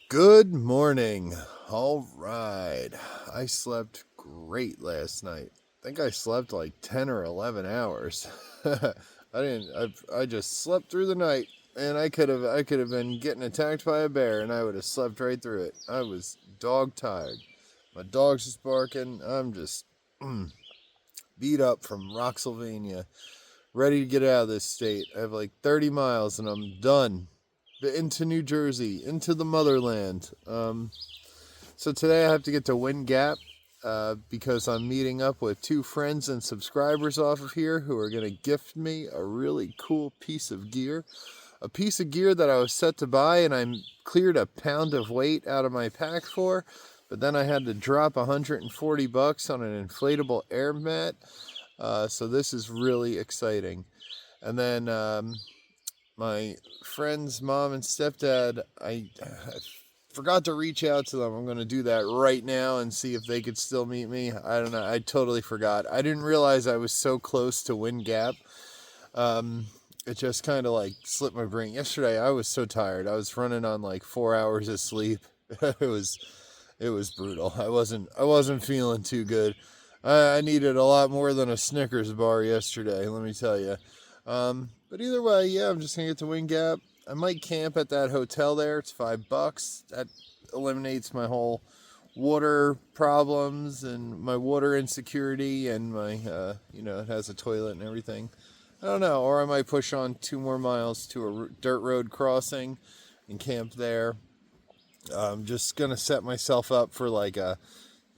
Good morning. All right. I slept great last night. I think I slept like 10 or 11 hours. I just slept through the night, and I could have been getting attacked by a bear and I would have slept right through it. I was dog tired. My dog's just barking. I'm just beat up from Rocksylvania, ready to get out of this state. I have like 30 miles and I'm done. Into New Jersey, into the motherland. So today I have to get to Wind Gap because I'm meeting up with two friends and subscribers off of here who are going to gift me a really cool piece of gear. A piece of gear that I was set to buy and I cleared a pound of weight out of my pack for, but then I had to drop $140 on an inflatable air mat. So this is really exciting. And then my friend's mom and stepdad, I forgot to reach out to them. I'm going to do that right now and see if they could still meet me. I don't know. I totally forgot. I didn't realize I was so close to Wind Gap. It just kind of like slipped my brain. Yesterday I was so tired. I was running on like 4 hours of sleep. it was brutal. I wasn't feeling too good. I needed a lot more than a Snickers bar yesterday, let me tell you. But either way, yeah, I'm just gonna get to Wind Gap. I might camp at that hotel there. It's $5. That eliminates my whole water problems and my water insecurity and my, it has a toilet and everything. I don't know. Or I might push on 2 more miles to a dirt road crossing and camp there. I'm just gonna set myself up for like a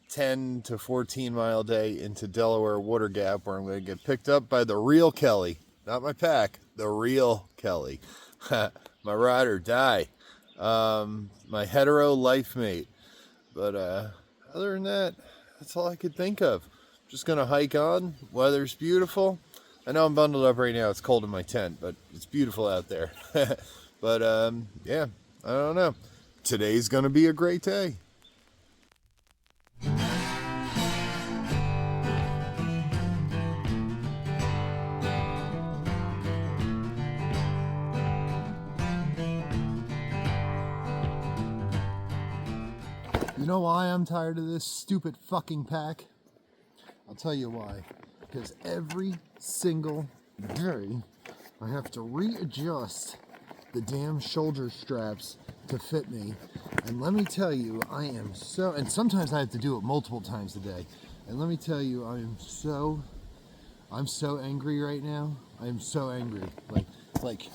10 to 14 mile day into Delaware Water Gap, where I'm going to get picked up by the real Kelly. Not my pack, the real Kelly. My ride or die. My hetero life mate. But other than that, that's all I could think of. Just going to hike on. Weather's beautiful. I know I'm bundled up right now. It's cold in my tent, but it's beautiful out there. But yeah, I don't know. Today's going to be a great day. You know why I'm tired of this stupid fucking pack? I'll tell you why. Because every single day I have to readjust the damn shoulder straps to fit me. And let me tell you, and sometimes I have to do it multiple times a day. And let me tell you, I'm so angry right now. I am so angry. Like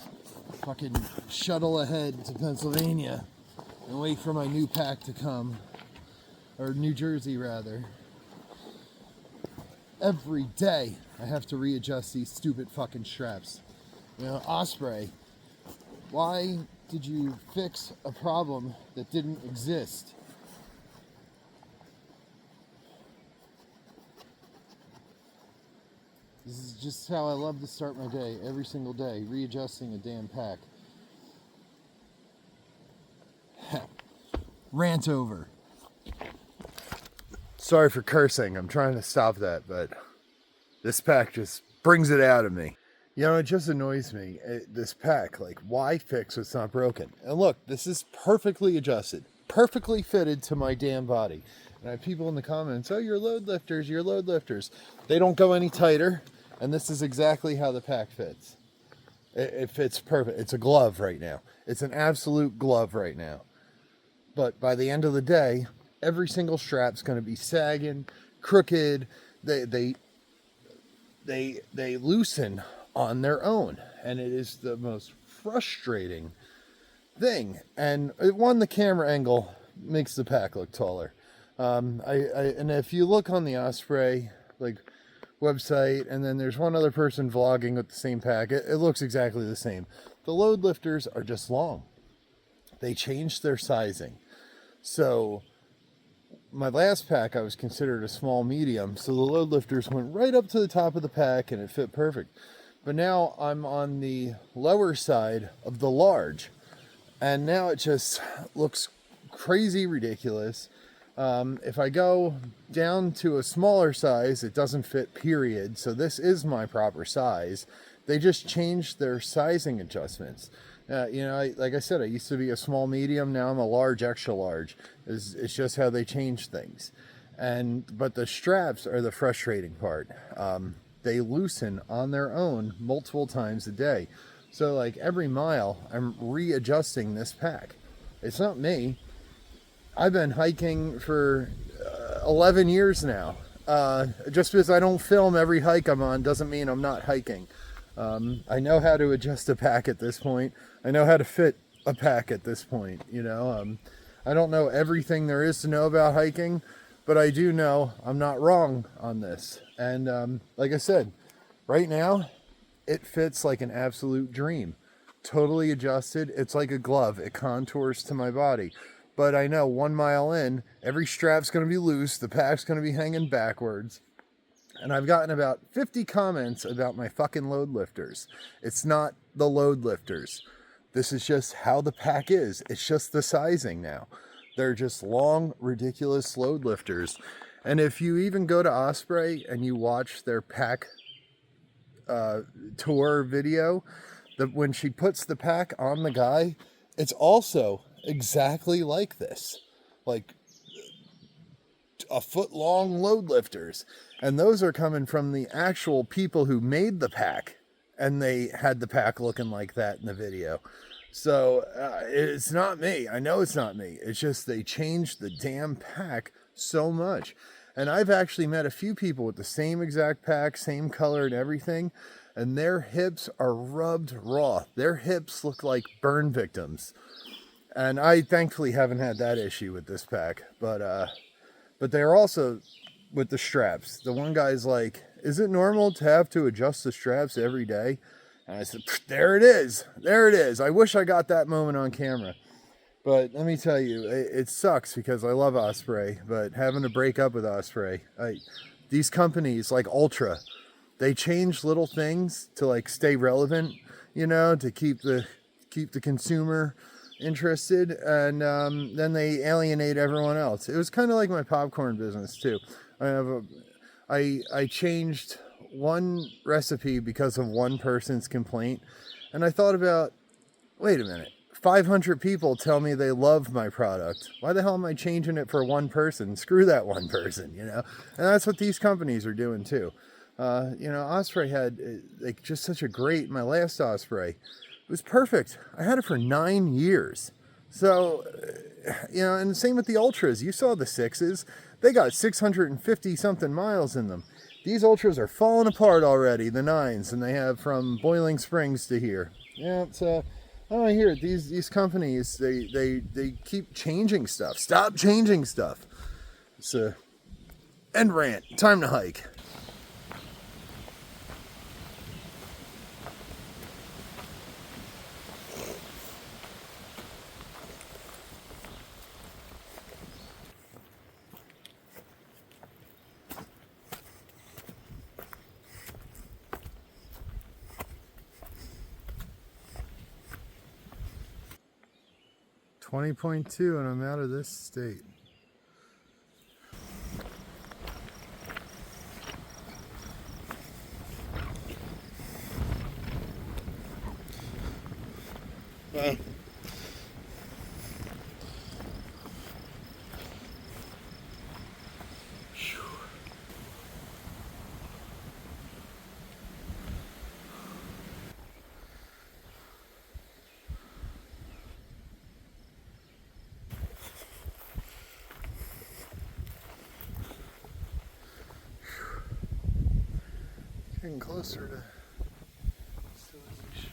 fucking shuttle ahead to Pennsylvania and wait for my new pack to come. Or New Jersey rather. Every day I have to readjust these stupid fucking straps. You know, Osprey, why did you fix a problem that didn't exist? This is just how I love to start my day, every single day, readjusting a damn pack. Rant over. Sorry for cursing. I'm trying to stop that, but this pack just brings it out of me. You know, it just annoys me. This pack, like, why fix what's not broken? And look, this is perfectly adjusted, perfectly fitted to my damn body. And I have people in the comments, oh, you're load lifters. They don't go any tighter, and this is exactly how the pack fits. It fits perfect. It's a glove right now. It's an absolute glove right now. But by the end of the day, every single strap's going to be sagging, crooked. They loosen on their own, and it is the most frustrating thing. And the camera angle makes the pack look taller. And if you look on the Osprey website, and then there's one other person vlogging with the same pack, it looks exactly the same. The load lifters are just long. They changed their sizing. So my last pack I was considered a small medium, so the load lifters went right up to the top of the pack and it fit perfect. But now I'm on the lower side of the large, and now it just looks crazy ridiculous. If I go down to a smaller size, it doesn't fit, period. So this is my proper size. They just changed their sizing adjustments. Like I said, I used to be a small medium. Now I'm a large, extra large. It's just how they change things. But the straps are the frustrating part. They loosen on their own multiple times a day. So like every mile, I'm readjusting this pack. It's not me. I've been hiking for 11 years now. Just because I don't film every hike I'm on doesn't mean I'm not hiking. I know how to adjust a pack at this point. I know how to fit a pack at this point. I don't know everything there is to know about hiking, but I do know I'm not wrong on this. And like I said, right now, it fits like an absolute dream. Totally adjusted. It's like a glove. It contours to my body. But I know 1 mile in, every strap's going to be loose. The pack's going to be hanging backwards. And I've gotten about 50 comments about my fucking load lifters. It's not the load lifters. This is just how the pack is. It's just the sizing now. They're just long, ridiculous load lifters. And if you even go to Osprey and you watch their pack tour video, when she puts the pack on the guy, it's also exactly like this. Like a foot long load lifters. And those are coming from the actual people who made the pack. And they had the pack looking like that in the video. So it's not me. I know it's not me. It's just they changed the damn pack so much. And I've actually met a few people with the same exact pack, same color and everything. And their hips are rubbed raw. Their hips look like burn victims. And I thankfully haven't had that issue with this pack. But they're also with the straps. The one guy's like, is it normal to have to adjust the straps every day? And I said, there it is. There it is. I wish I got that moment on camera. But let me tell you, it sucks because I love Osprey. But having to break up with Osprey, these companies like Ultra, they change little things to like stay relevant, to keep the consumer interested, and then they alienate everyone else. It was kind of like my popcorn business too. I changed one recipe because of one person's complaint, and I thought about, wait a minute, 500 people tell me they love my product. Why the hell am I changing it for one person? Screw that one person, And that's what these companies are doing too. Osprey had like just such a great, my last Osprey, it was perfect. I had it for 9 years. So, and the same with the Ultras. You saw the 6s. They got 650 something miles in them. These Ultras are falling apart already, the 9s, and they have from Boiling Springs to here. Yeah, it's I don't hear it. These companies, they keep changing stuff. Stop changing stuff. It's end rant. Time to hike. .2 and I'm out of this state. Well, getting closer to civilization.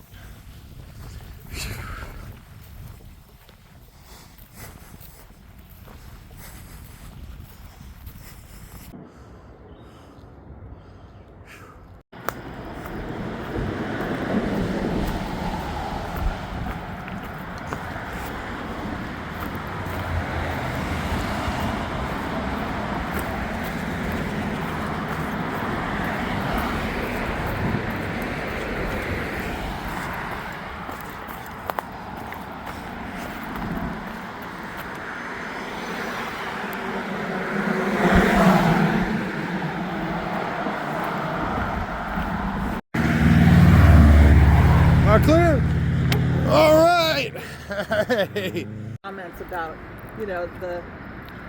Hey. Comments about, you know, the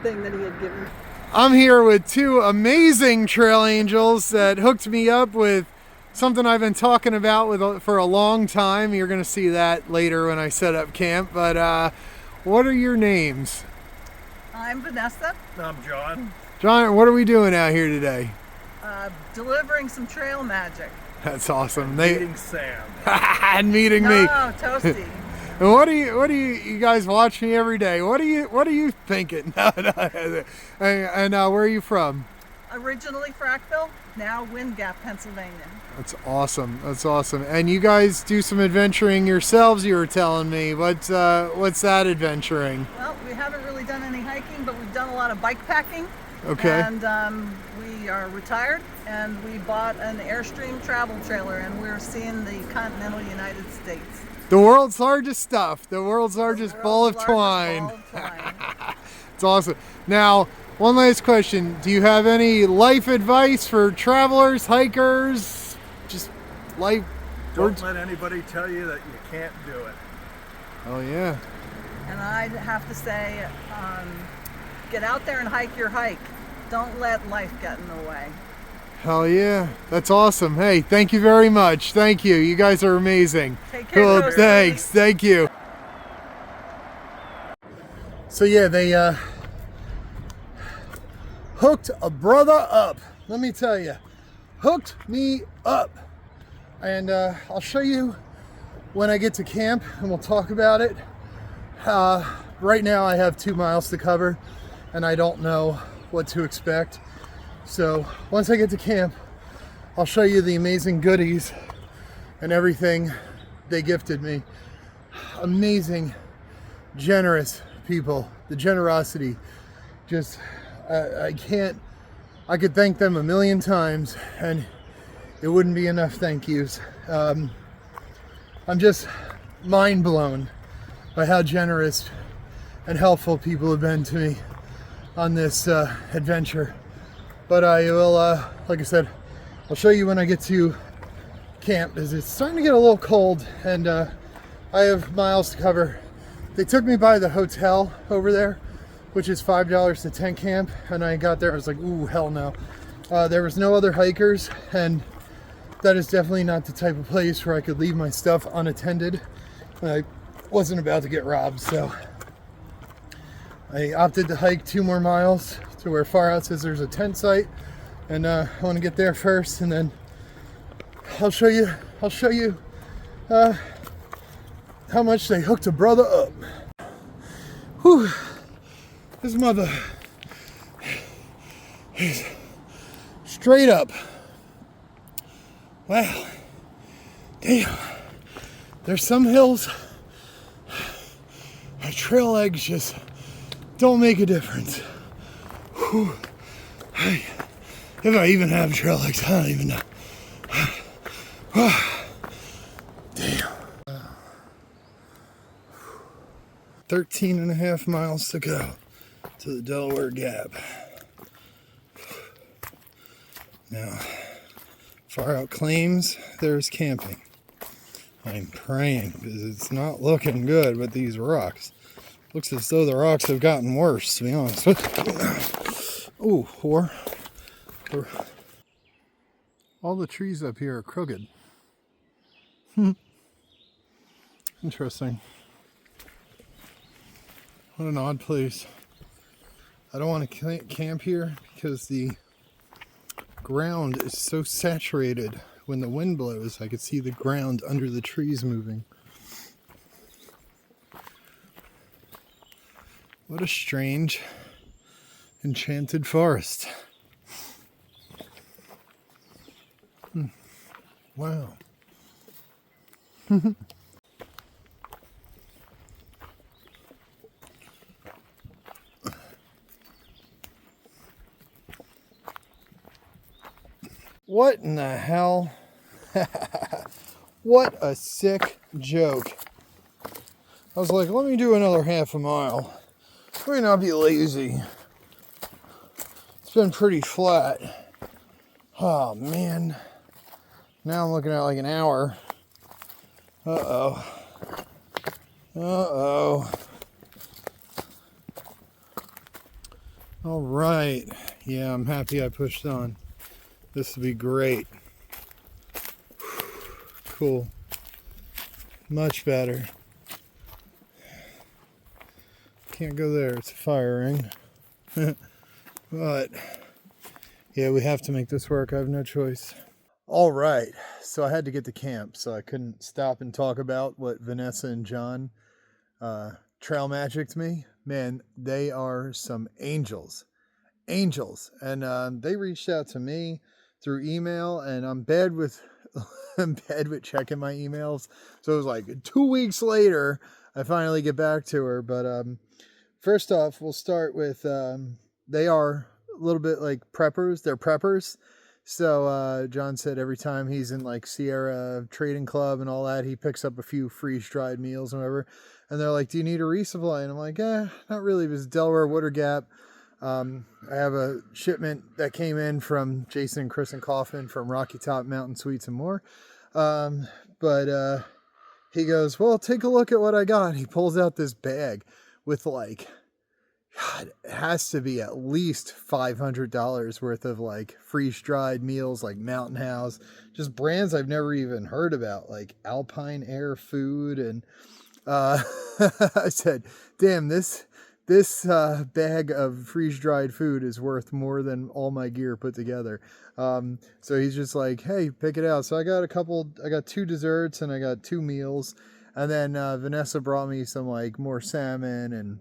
thing that he had given. I'm here with two amazing trail angels that hooked me up with something I've been talking about for a long time. You're going to see that later when I set up camp. But what are your names? I'm Vanessa. I'm John. John, what are we doing out here today? Delivering some trail magic. That's awesome. Meeting Sam. And meeting me. Oh, Toasty. And what do you guys watch me every day? What are you thinking? And where are you from? Originally Frackville, now Wind Gap, Pennsylvania. That's awesome. That's awesome. And you guys do some adventuring yourselves, you were telling me. What's that adventuring? Well, we haven't really done any hiking, but we've done a lot of bike packing. Okay. And we are retired, and we bought an Airstream travel trailer, and we're seeing the continental United States. The world's largest stuff. The world's largest ball of twine. It's awesome. Now, one last question. Do you have any life advice for travelers, hikers, just life? Don't let anybody tell you that you can't do it. Oh, yeah. And I'd have to say, get out there and hike your hike. Don't let life get in the way. Hell yeah. That's awesome. Hey, thank you very much. Thank you. You guys are amazing. Take care. Cool. Thanks. Thank you. So yeah, they hooked a brother up. Let me tell you. Hooked me up. And I'll show you when I get to camp and we'll talk about it. Right now I have 2 miles to cover and I don't know what to expect. So once I get to camp, I'll show you the amazing goodies and everything they gifted me. Amazing, generous people. The generosity, just I could thank them a million times and it wouldn't be enough thank yous. I'm just mind blown by how generous and helpful people have been to me on this adventure. But I will, like I said, I'll show you when I get to camp, as it's starting to get a little cold and I have miles to cover. They took me by the hotel over there, which is $5 to tent camp, and I got there, I was like, ooh, hell no. There was no other hikers, and that is definitely not the type of place where I could leave my stuff unattended. I wasn't about to get robbed, so I opted to hike 2 more miles to where Far Out says there's a tent site, and I want to get there first, and then I'll show you how much they hooked a brother up. Whew, this mother is straight up. Wow, damn. There's some hills where trail legs just don't make a difference. Whew. If I even have trail legs, I don't even know. Damn. 13 and a half miles to go to the Delaware Gap. Now, Far Out claims there's camping. I'm praying because it's not looking good with these rocks. Looks as though the rocks have gotten worse, to be honest with you. Ooh, all the trees up here are crooked. Interesting. What an odd place. I don't want to camp here because the ground is so saturated. When the wind blows, I could see the ground under the trees moving. What a strange, enchanted forest. Wow. What in the hell? What a sick joke. I was like, let me do another half a mile. Let me not be lazy. It's been pretty flat. Oh man. Now I'm looking at like an hour. Uh-oh. Uh-oh. All right. Yeah, I'm happy I pushed on. This will be great. Cool. Much better. Can't go there. It's a fire ring. But, yeah, we have to make this work. I have no choice. All right. So I had to get to camp, so I couldn't stop and talk about what Vanessa and John trail magicked me. Man, they are some angels. And they reached out to me through email, and I'm bad with I'm bad with checking my emails, so it was like 2 weeks later I finally get back to her. But first off, we'll start with they are a little bit like preppers. They're preppers. So John said every time he's in like Sierra Trading Club and all that, he picks up a few freeze-dried meals and whatever, and they're like, do you need a resupply? And I'm like, not really. It was Delaware Water Gap. I have a shipment that came in from Jason and Chris and Kaufman from Rocky Top Mountain Sweets and more. But he goes, well, take a look at what I got. He pulls out this bag with like, God, it has to be at least $500 worth of like freeze-dried meals, like Mountain House, just brands I've never even heard about, like Alpine Air Food. And I said, damn, this bag of freeze-dried food is worth more than all my gear put together. So he's just like, hey, pick it out. So I got 2 desserts and I got 2 meals. And then Vanessa brought me some like more salmon and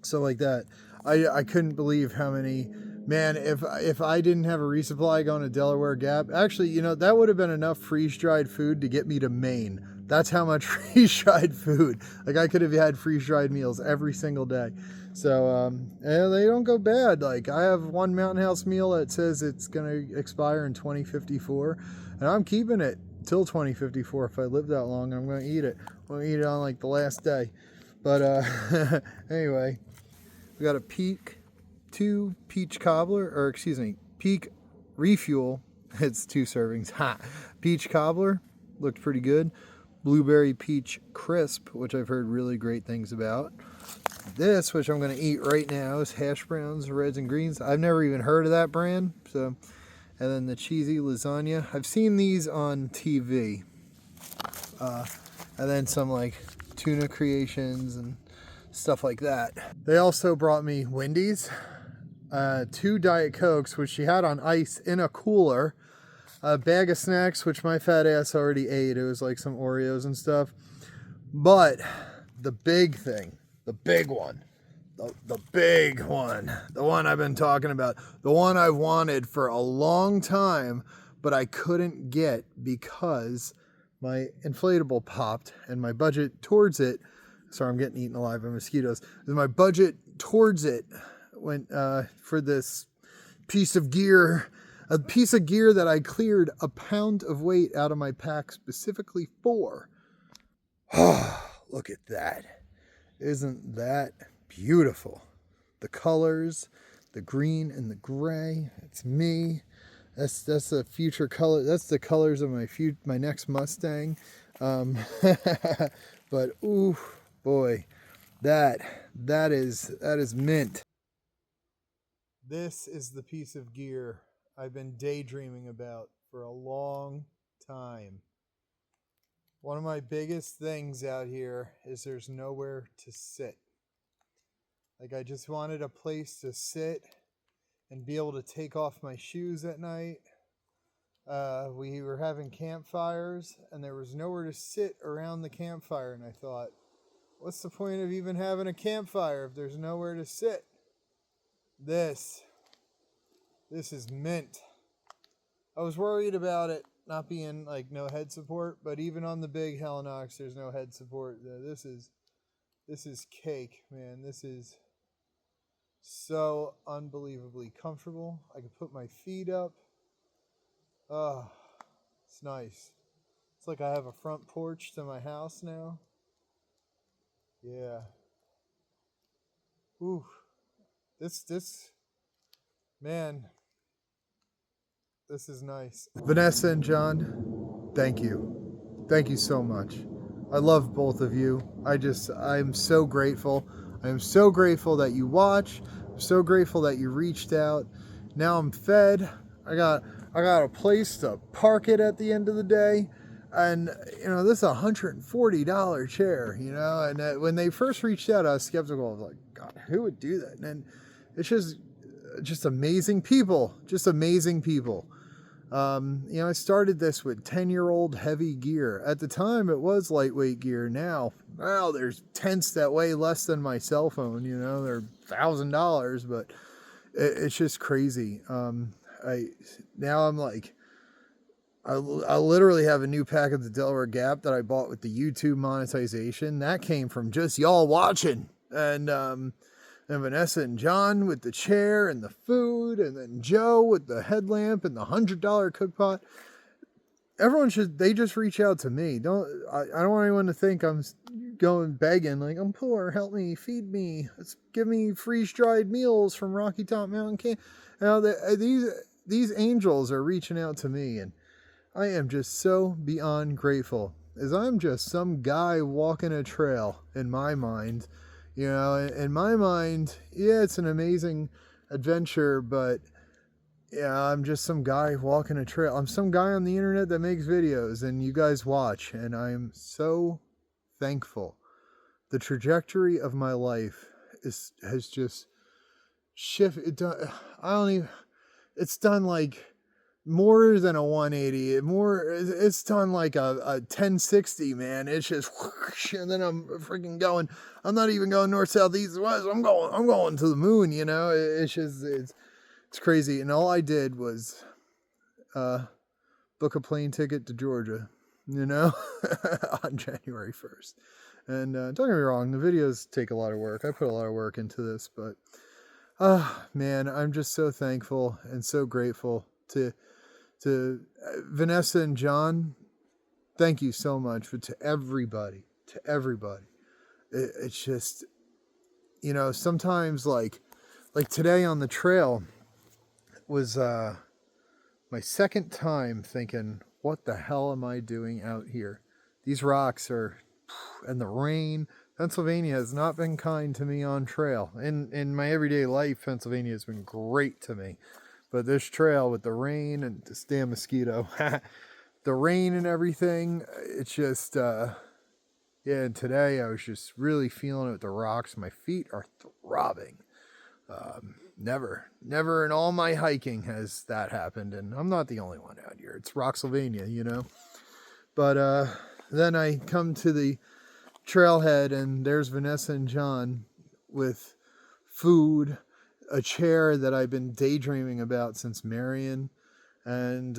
stuff like that. I couldn't believe how many, man, if I didn't have a resupply going to Delaware Gap, actually, you know, that would have been enough freeze-dried food to get me to Maine. That's how much freeze-dried food. Like I could have had freeze-dried meals every single day. So and they don't go bad. Like I have one Mountain House meal that says it's going to expire in 2054, and I'm keeping it till 2054 if I live that long, and I'm going to eat it. I'm going to eat it on like the last day. But anyway, we got a peak cobbler, or excuse me, peak refuel. It's 2 servings. Peach cobbler looked pretty good. Blueberry peach crisp, which I've heard really great things about. This, which I'm going to eat right now, is hash browns, reds, and greens. I've never even heard of that brand. So, and then the cheesy lasagna. I've seen these on TV. And then some like tuna creations and stuff like that. They also brought me Wendy's, 2 Diet Cokes, which she had on ice in a cooler, a bag of snacks, which my fat ass already ate. It was like some Oreos and stuff. But the big thing, the big one, the big one, the one I've been talking about, the one I've wanted for a long time, but I couldn't get because my inflatable popped and my budget towards it, sorry, I'm getting eaten alive by mosquitoes. My budget towards it went for this piece of gear, a piece of gear that I cleared a pound of weight out of my pack specifically for. Look at that. Isn't that beautiful? The colors, the green and the gray. It's me. That's the future color. That's the colors of my next Mustang. But ooh boy, that is mint. This is the piece of gear I've been daydreaming about for a long time. One of my biggest things out here is there's nowhere to sit. Like I just wanted a place to sit and be able to take off my shoes at night. We were having campfires and there was nowhere to sit around the campfire, and I thought, what's the point of even having a campfire if there's nowhere to sit? This is mint. I was worried about it not being like no head support, but even on the big Helinox there's no head support. This is cake, man. This is so unbelievably comfortable. I can put my feet up. Oh, it's nice. It's like I have a front porch to my house now. Yeah. Ooh. Man, this is nice. Vanessa and John, thank you. Thank you so much. I love both of you. I'm so grateful. I'm so grateful that you watch. I'm so grateful that you reached out. Now I'm fed. I got a place to park it at the end of the day. And, this is a $140 chair, and when they first reached out, I was skeptical. I was like, God, who would do that? And then it's just amazing people, I started this with 10-year-old heavy gear. At the time, it was lightweight gear. Now, there's tents that weigh less than my cell phone, they're $1,000, but it's just crazy. I'm like, I literally have a new pack of the Delaware Gap that I bought with the YouTube monetization. That came from just y'all watching. And Vanessa and John with the chair and the food, and then Joe with the headlamp and the $100 cook pot. They just reach out to me. I don't want anyone to think I'm going begging, like, I'm poor, help me, feed me, give me freeze-dried meals from Rocky Top Mountain Camp. These angels are reaching out to me, and I am just so beyond grateful, as I'm just some guy walking a trail in my mind. In my mind, yeah, it's an amazing adventure, but yeah, I'm just some guy walking a trail. I'm some guy on the internet that makes videos and you guys watch, and I'm so thankful. The trajectory of my life has just shifted. It's done like more than a 180. It's done like a 1060, man. It's just whoosh, and then I'm freaking going. I'm not even going north, south, east, west. I'm going to the moon. It's crazy. And all I did was book a plane ticket to Georgia, on January 1st. And don't get me wrong, the videos take a lot of work. I put a lot of work into this, but man, I'm just so thankful and so grateful to Vanessa and John. Thank you so much. But to everybody, it's just, sometimes like today on the trail was my second time thinking, what the hell am I doing out here? These rocks and the rain. Pennsylvania has not been kind to me on trail. In my everyday life, Pennsylvania has been great to me. But this trail with the rain and this damn mosquito, the rain and everything, it's just, and today I was just really feeling it with the rocks. My feet are throbbing. Never in all my hiking has that happened. And I'm not the only one out here. It's Rocksylvania, But then I come to the trailhead and there's Vanessa and John with food, a chair that I've been daydreaming about since Marion. And,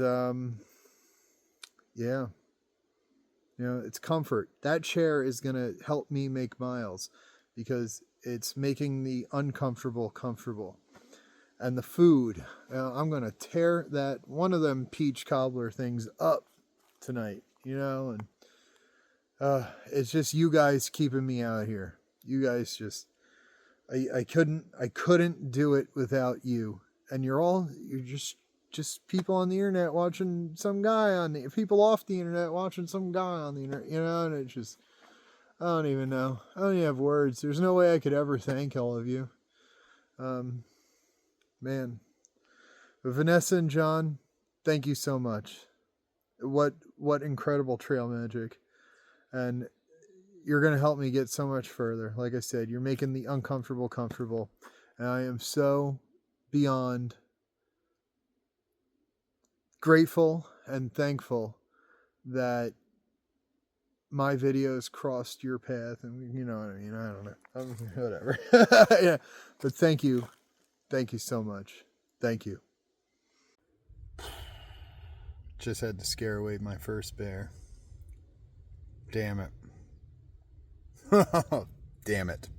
it's comfort. That chair is going to help me make miles because it's making the uncomfortable comfortable. And the food, I'm going to tear one of them peach cobbler things up tonight, and it's just you guys keeping me out here. You guys just, I couldn't do it without you. And you're just people on the internet watching some guy people off the internet watching some guy on the internet, and it's just, I don't even know. I don't even have words. There's no way I could ever thank all of you. Man. But Vanessa and John, thank you so much. What incredible trail magic. And you're going to help me get so much further. Like I said, you're making the uncomfortable comfortable. And I am so beyond grateful and thankful that my videos crossed your path. And you know what I mean? I don't know. Whatever. Yeah. But thank you. Thank you so much. Thank you. Just had to scare away my first bear. Damn it. Damn it.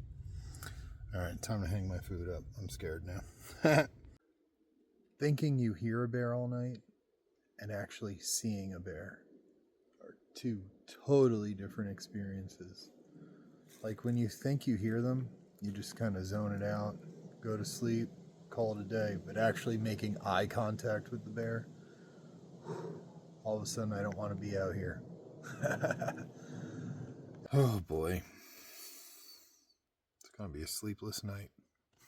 Alright, time to hang my food up. I'm scared now. Thinking you hear a bear all night and actually seeing a bear are two totally different experiences. Like when you think you hear them, you just kind of zone it out, go to sleep, call it a day. But actually making eye contact with the bear, all of a sudden I don't want to be out here. Oh boy. It's going to be a sleepless night.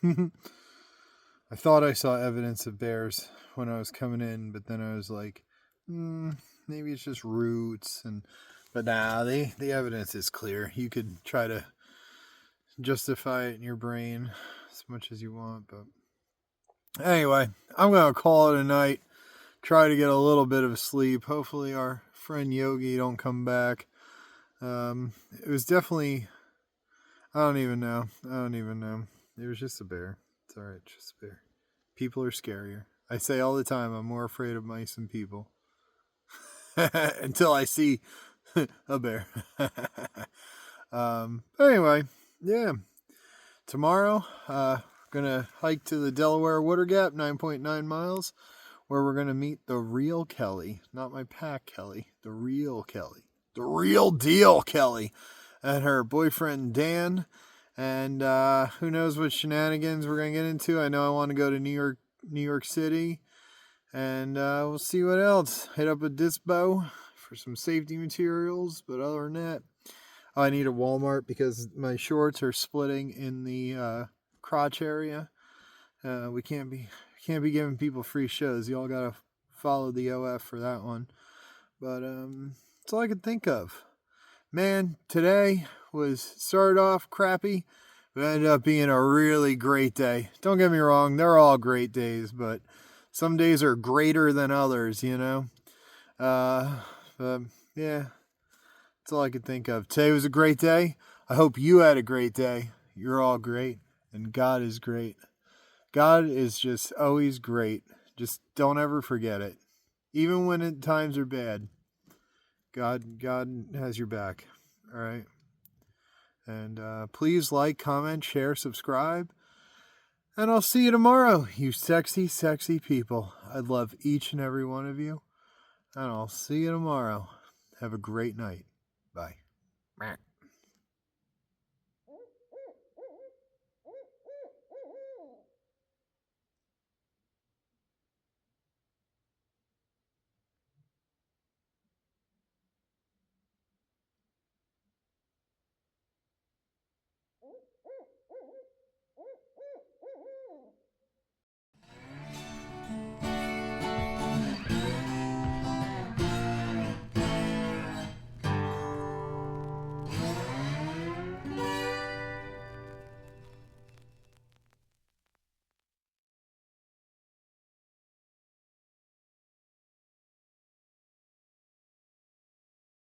I thought I saw evidence of bears when I was coming in, but then I was like, maybe it's just roots. But nah, the evidence is clear. You could try to justify it in your brain as much as you want, but anyway, I'm going to call it a night. Try to get a little bit of sleep. Hopefully our friend Yogi don't come back. It was definitely, I don't even know. It was just a bear. It's alright, just a bear. People are scarier. I say all the time, I'm more afraid of mice than people. Until I see a bear. Anyway, yeah. Tomorrow, gonna hike to the Delaware Water Gap, 9.9 miles, where we're gonna meet the real Kelly. Not my pack Kelly, the real Kelly. The real deal Kelly. And her boyfriend Dan. And who knows what shenanigans we're going to get into. I know I want to go to New York City. And we'll see what else. Hit up a Dispo for some safety materials. But other than that, I need a Walmart because my shorts are splitting in the crotch area. We can't be giving people free shows. You all got to follow the OF for that one. But that's all I could think of. Man, today started off crappy, but ended up being a really great day. Don't get me wrong, they're all great days, but some days are greater than others, you know? But yeah, that's all I could think of. Today was a great day. I hope you had a great day. You're all great, and God is great. God is just always great. Just don't ever forget it. Even when times are bad. God has your back. All right. And please like, comment, share, subscribe. And I'll see you tomorrow, you sexy, sexy people. I love each and every one of you. And I'll see you tomorrow. Have a great night. Bye.